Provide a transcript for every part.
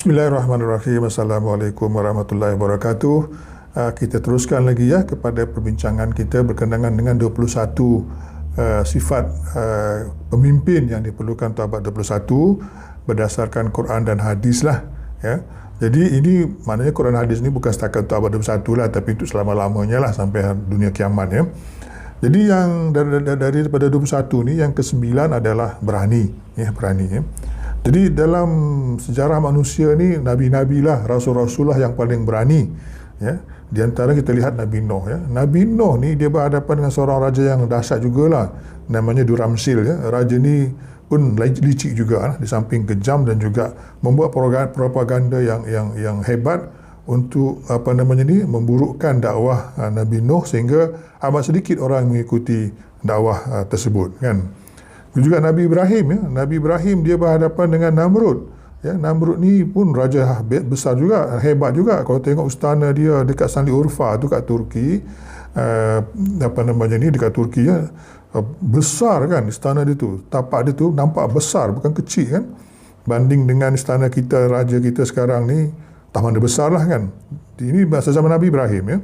Bismillahirrahmanirrahim. Assalamualaikum warahmatullahi wabarakatuh. Kita teruskan lagi ya kepada perbincangan kita berkenaan dengan 21 sifat pemimpin yang diperlukan untuk abad 21 berdasarkan Quran dan hadis lah ya. Jadi ini maknanya Quran hadis ni bukan setakat untuk abad 21 lah, tapi untuk selama-lamanya lah sampai dunia kiamat ya. Jadi yang daripada 21 ni yang ke-9 adalah berani ya. Jadi dalam sejarah manusia ni nabi-nabi lah, rasul-rasul lah yang paling berani ya. Di antara kita lihat Nabi Nuh ya. Nabi Nuh ni dia berhadapan dengan seorang raja yang dahsyat jugalah, namanya Duramsil ya. Raja ni pun licik juga di samping kejam, dan juga membuat propaganda yang hebat untuk memburukkan dakwah Nabi Nuh, sehingga amat sedikit orang mengikuti dakwah tersebut kan. Juga Nabi Ibrahim ya. Nabi Ibrahim dia berhadapan dengan Namrud ya. Namrud ni pun raja besar juga, hebat juga. Kalau tengok istana dia dekat Sanliurfa tu kat Turki, dekat Turki ya, besar kan istana dia tu. Tapak dia tu nampak besar, bukan kecil kan. Banding dengan istana kita, raja kita sekarang ni, taman dia besar lah kan. Ini masa zaman Nabi Ibrahim ya.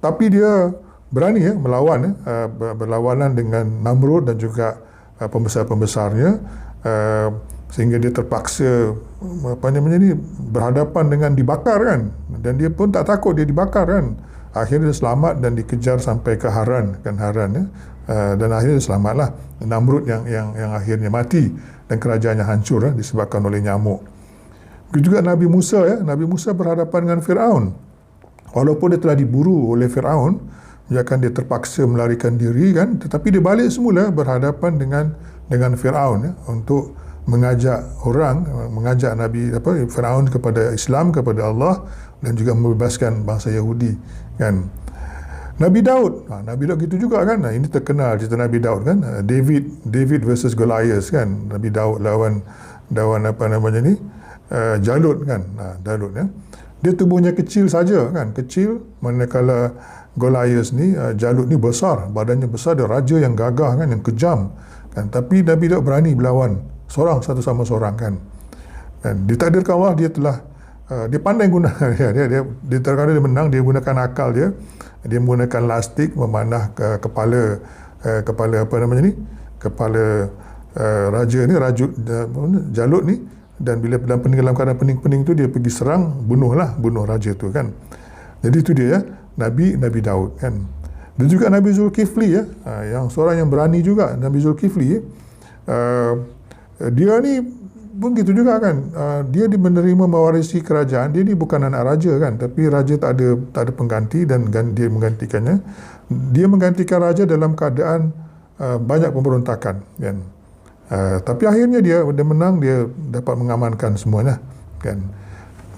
Tapi dia berani ya melawan ya, berlawanan dengan Namrud dan juga pembesar-pembesarnya, sehingga dia terpaksa berhadapan dengan dibakar kan, dan dia pun tak takut dia dibakar kan. Akhirnya dia selamat dan dikejar sampai ke Haran ya. Dan akhirnya dia selamatlah. Namrud yang akhirnya mati dan kerajaannya hancur disebabkan oleh nyamuk. Begitu juga Nabi Musa ya. Nabi Musa berhadapan dengan Firaun. Walaupun dia telah diburu oleh Firaun, kan dia terpaksa melarikan diri kan, tetapi dia balik semula berhadapan dengan Firaun ya, untuk mengajak Nabi Firaun kepada Islam, kepada Allah, dan juga membebaskan bangsa Yahudi kan. Nabi Daud gitu juga kan. Ini terkenal cerita Nabi Daud kan. David versus Goliath kan. Nabi Daud lawan Jalut kan. Jalut ya. Dia tubuhnya kecil saja kan, manakala Goliath ni, Jalut ni besar, badannya besar, dia raja yang gagah kan, yang kejam kan. Tapi Nabi Daud berani berlawan seorang satu sama seorang kan. Dan ditakdirkan Allah, dia pandai guna dia terkadang dia menang, dia gunakan akal dia menggunakan lastik memanah kepala raja ni, Jalut ni, dan bila dalam keadaan pening-pening tu dia pergi serang, bunuh raja tu kan. Jadi itu dia ya, Nabi Daud kan. Dan juga Nabi Zulkifli ya, yang seorang yang berani juga. Nabi Zulkifli dia ni pun gitu juga kan. Dia menerima mewarisi kerajaan. Dia ni bukan anak raja kan, tapi raja tak ada pengganti, dan dia menggantikannya. Dia menggantikan raja dalam keadaan banyak pemberontakan kan. Tapi akhirnya dia menang, dia dapat mengamankan semuanya kan.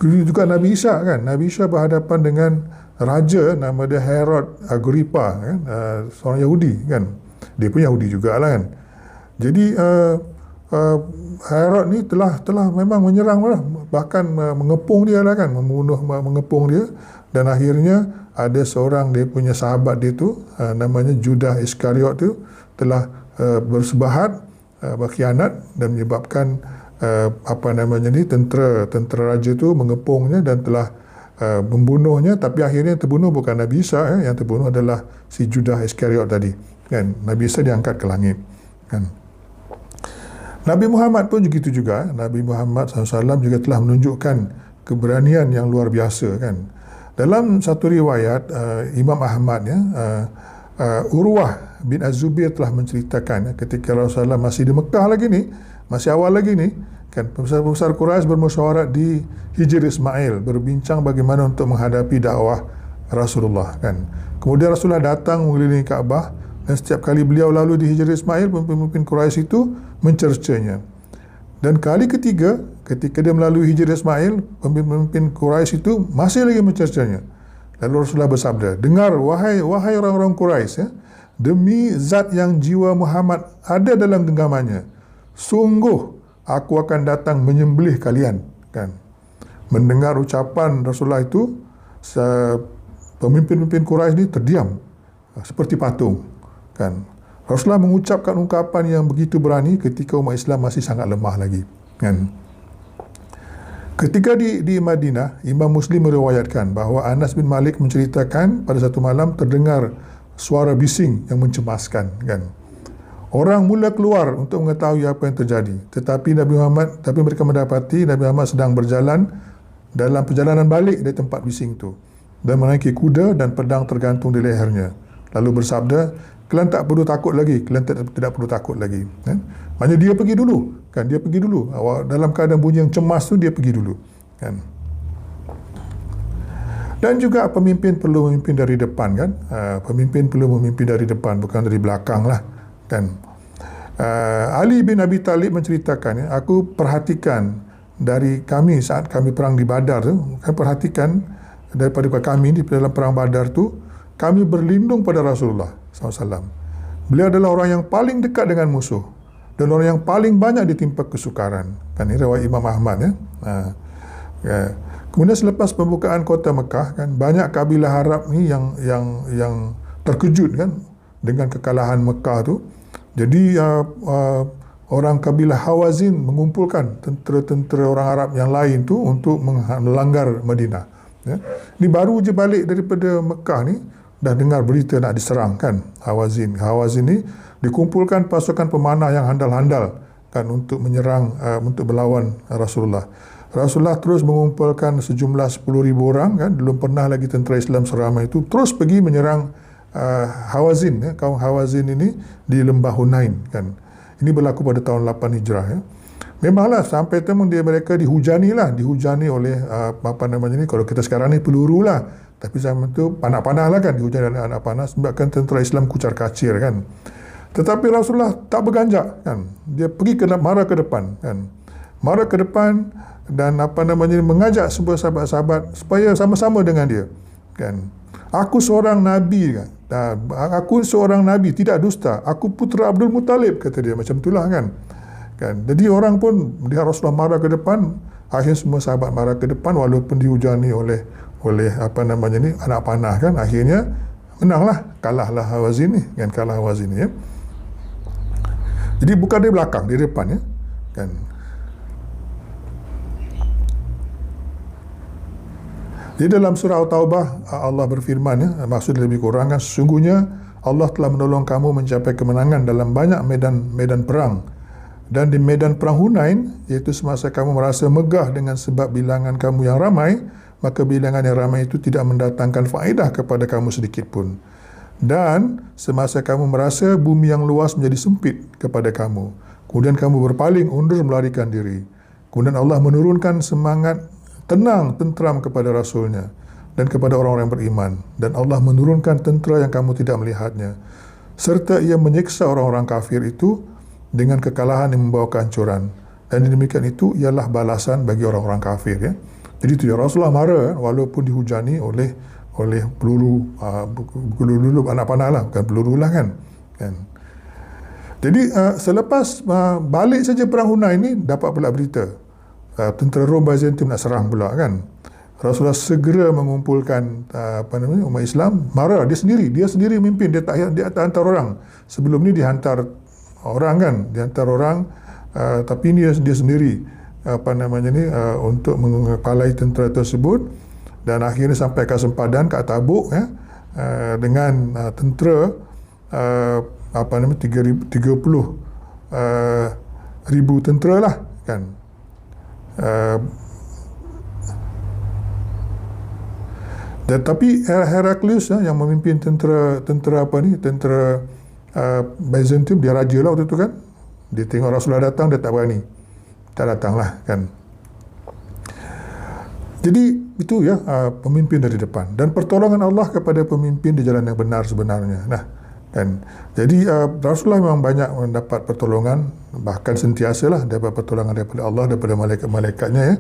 Juga Nabi Isa kan. Nabi Isa berhadapan dengan raja nama dia Herod Agrippa kan, seorang Yahudi kan. Dia pun Yahudi jugalah kan. Jadi Herod ni telah memang menyerang lah, bahkan mengepung dia lah kan, mengepung dia, dan akhirnya ada seorang dia punya sahabat dia tu, namanya Judas Iskariot tu, telah bersebahat, berkhianat, dan menyebabkan tentera raja tu mengepungnya dan telah membunuhnya. Tapi akhirnya terbunuh bukan Nabi Isa yang terbunuh adalah si Judas Iskariot tadi kan. Nabi Isa diangkat ke langit kan. Nabi Muhammad pun begitu juga. Nabi Muhammad SAW juga telah menunjukkan keberanian yang luar biasa kan. Dalam satu riwayat Imam Ahmad ya, Urwah bin Az-Zubair telah menceritakan ketika Rasulullah masih di Mekah lagi ni, masih awal lagi ni kan, pembesar-pembesar Quraisy bermusyawarah di Hijr Ismail, berbincang bagaimana untuk menghadapi dakwah Rasulullah kan. Kemudian Rasulullah datang mengelilingi Kaabah, dan setiap kali beliau lalu di Hijr Ismail, pemimpin Quraisy itu mencercanya. Dan kali ketiga, ketika dia melalui Hijr Ismail, pemimpin Quraisy itu masih lagi mencercanya. Lalu Rasulullah bersabda, "Dengar wahai orang-orang Quraisy ya, demi zat yang jiwa Muhammad ada dalam genggamannya, sungguh aku akan datang menyembelih kalian." Kan. Mendengar ucapan Rasulullah itu, pemimpin-pemimpin Quraisy ini terdiam seperti patung. Kan. Rasulullah mengucapkan ungkapan yang begitu berani ketika umat Islam masih sangat lemah lagi. Kan. Ketika di Madinah, Imam Muslim meriwayatkan bahawa Anas bin Malik menceritakan pada satu malam terdengar suara bising yang mencemaskan, kan. Orang mula keluar untuk mengetahui apa yang terjadi. Tapi mereka mendapati Nabi Muhammad sedang berjalan dalam perjalanan balik dari tempat bising itu dan menaiki kuda dan pedang tergantung di lehernya. Lalu bersabda, kalian tak perlu takut lagi, kalian tidak perlu takut lagi. Kan? Maknanya dia pergi dulu, kan? Dia pergi dulu. Dalam keadaan bunyi yang cemas tu dia pergi dulu, kan? Dan juga pemimpin perlu memimpin dari depan, kan? Pemimpin perlu memimpin dari depan, bukan dari belakang lah, kan? Ali bin Abi Talib menceritakan, aku perhatikan dari kami saat kami perang di Badar tu, kami perhatikan daripada kami di dalam perang Badar tu, kami berlindung pada Rasulullah SAW. Beliau adalah orang yang paling dekat dengan musuh dan orang yang paling banyak ditimpa kesukaran. Kan ini riwayat Imam Ahmad, ya. Kemudian selepas pembukaan kota Mekah, kan, banyak kabilah Arab ni yang terkejut, kan, dengan kekalahan Mekah tu. Jadi orang kabilah Hawazin mengumpulkan tentera-tentera orang Arab yang lain tu untuk melanggar Madinah. Ya. Ini baru je balik daripada Mekah ni, dah dengar berita nak diserang, kan, Hawazin. Hawazin ni dikumpulkan pasukan pemanah yang handal-handal, kan, untuk menyerang, untuk berlawan Rasulullah. Rasulullah terus mengumpulkan sejumlah 10,000 orang, kan, belum pernah lagi tentera Islam seramai itu, terus pergi menyerang Hawazin, ya, kaum Hawazin ini di lembah Hunain, kan. Ini berlaku pada tahun 8 Hijrah, ya. Memanglah sampai mereka dihujani oleh kalau kita sekarang ni peluru lah, tapi zaman tu panah-panah lah, kan, dihujani oleh anak panah sebabkan tentera Islam kucar-kacir, kan. Tetapi Rasulullah tak berganjak, kan. Dia pergi marah ke depan, kan. Marah ke depan dan mengajak semua sahabat-sahabat supaya sama-sama dengan dia, kan. Aku seorang Nabi, kan. Aku seorang Nabi, tidak dusta. Aku putera Abdul Muttalib, kata dia. Macam itulah, kan. Jadi orang pun, dia Rasulullah marah ke depan, akhirnya semua sahabat marah ke depan walaupun dihujani oleh anak panah, kan. Akhirnya menanglah, kalahlah Hawazin ni, kan, kalah Hawazin ni, ya. Jadi bukan di belakang, di depan, ya, kan. Di dalam surah At-Taubah Allah berfirman, ya, maksud lebih kurang, kan, sesungguhnya Allah telah menolong kamu mencapai kemenangan dalam banyak medan perang. Dan di medan perang Hunain, iaitu semasa kamu merasa megah dengan sebab bilangan kamu yang ramai, maka bilangan yang ramai itu tidak mendatangkan faedah kepada kamu sedikit pun. Dan semasa kamu merasa bumi yang luas menjadi sempit kepada kamu, kemudian kamu berpaling undur melarikan diri. Kemudian Allah menurunkan semangat tenang, tentram kepada Rasulnya dan kepada orang-orang yang beriman. Dan Allah menurunkan tentera yang kamu tidak melihatnya. Serta ia menyiksa orang-orang kafir itu dengan kekalahan yang membawa kehancuran. Dan demikian itu ialah balasan bagi orang-orang kafir, ya. Jadi itu, ya, Rasulullah marah, walaupun dihujani oleh peluru, anak panah lah, bukan peluru lah, kan. Jadi selepas balik saja perang Hunain ini, dapat pula berita tentera Rom Byzantium nak serang pula, kan. Rasulullah segera mengumpulkan umat Islam. Marah dia sendiri memimpin, dia tak hantar orang. Sebelum ni dihantar orang, kan, dihantar orang, tapi ini dia sendiri untuk mengepalai tentera tersebut. Dan akhirnya sampai ke sempadan kat Tabuk, ya, dengan tentera 30,000 tentera lah, kan. Dan tapi Heraklius, yang memimpin tentera Byzantium, dia raja lah waktu itu, kan. Dia tengok Rasulullah datang, dia tak berani, tak datang lah, kan. Jadi itu, ya, pemimpin dari depan dan pertolongan Allah kepada pemimpin di jalan yang benar sebenarnya. Nah, kan. Jadi Rasulullah memang banyak mendapat pertolongan, bahkan sentiasalah dapat pertolongan daripada Allah, daripada malaikat-malaikatnya, ya.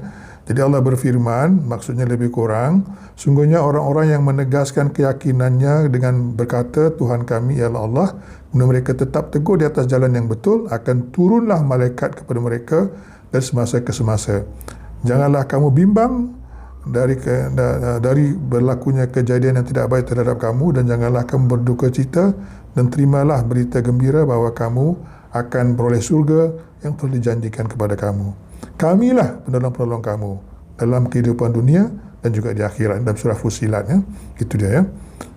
Jadi Allah berfirman, maksudnya lebih kurang, sungguhnya orang-orang yang menegaskan keyakinannya dengan berkata Tuhan kami ialah Allah, kemudian mereka tetap teguh di atas jalan yang betul, akan turunlah malaikat kepada mereka dari semasa ke semasa. Janganlah kamu bimbang dari berlakunya kejadian yang tidak baik terhadap kamu, dan janganlah kamu berduka cita, dan terimalah berita gembira bahawa kamu akan beroleh surga yang telah dijanjikan kepada kamu. Kamilah penolong-penolong kamu, dalam kehidupan dunia dan juga di akhirat. Dalam surah Fussilat, ya. Itu dia, ya.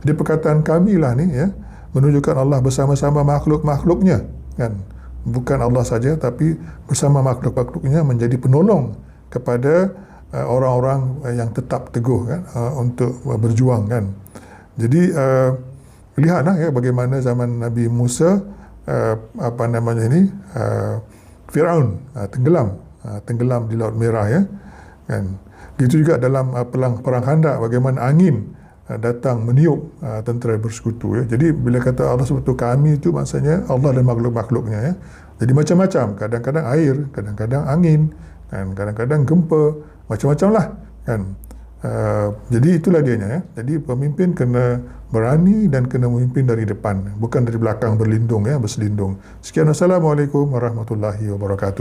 Jadi perkataan kami lah ni, ya, menunjukkan Allah bersama-sama makhluk-makhluknya, kan. Bukan Allah saja, tapi bersama makhluk-makhluknya menjadi penolong kepada orang-orang yang tetap teguh, kan, untuk berjuang, kan. Jadi lihatlah, ya, bagaimana zaman Nabi Musa Firaun tenggelam di Laut Merah, ya, kan. Begitu juga dalam perang Khandak, bagaimana angin datang meniup tentera bersekutu, ya. Jadi bila kata Allah sebut kami, itu maksudnya Allah dan makhluk-makhluknya, ya. Jadi macam-macam, kadang-kadang air, kadang-kadang angin, kan, kadang-kadang gempa, macam-macam lah, kan. Jadi itulah dianya, ya. Jadi pemimpin kena berani dan kena memimpin dari depan, bukan dari belakang berlindung, ya, berselindung. Sekian, Assalamualaikum warahmatullahi wabarakatuh.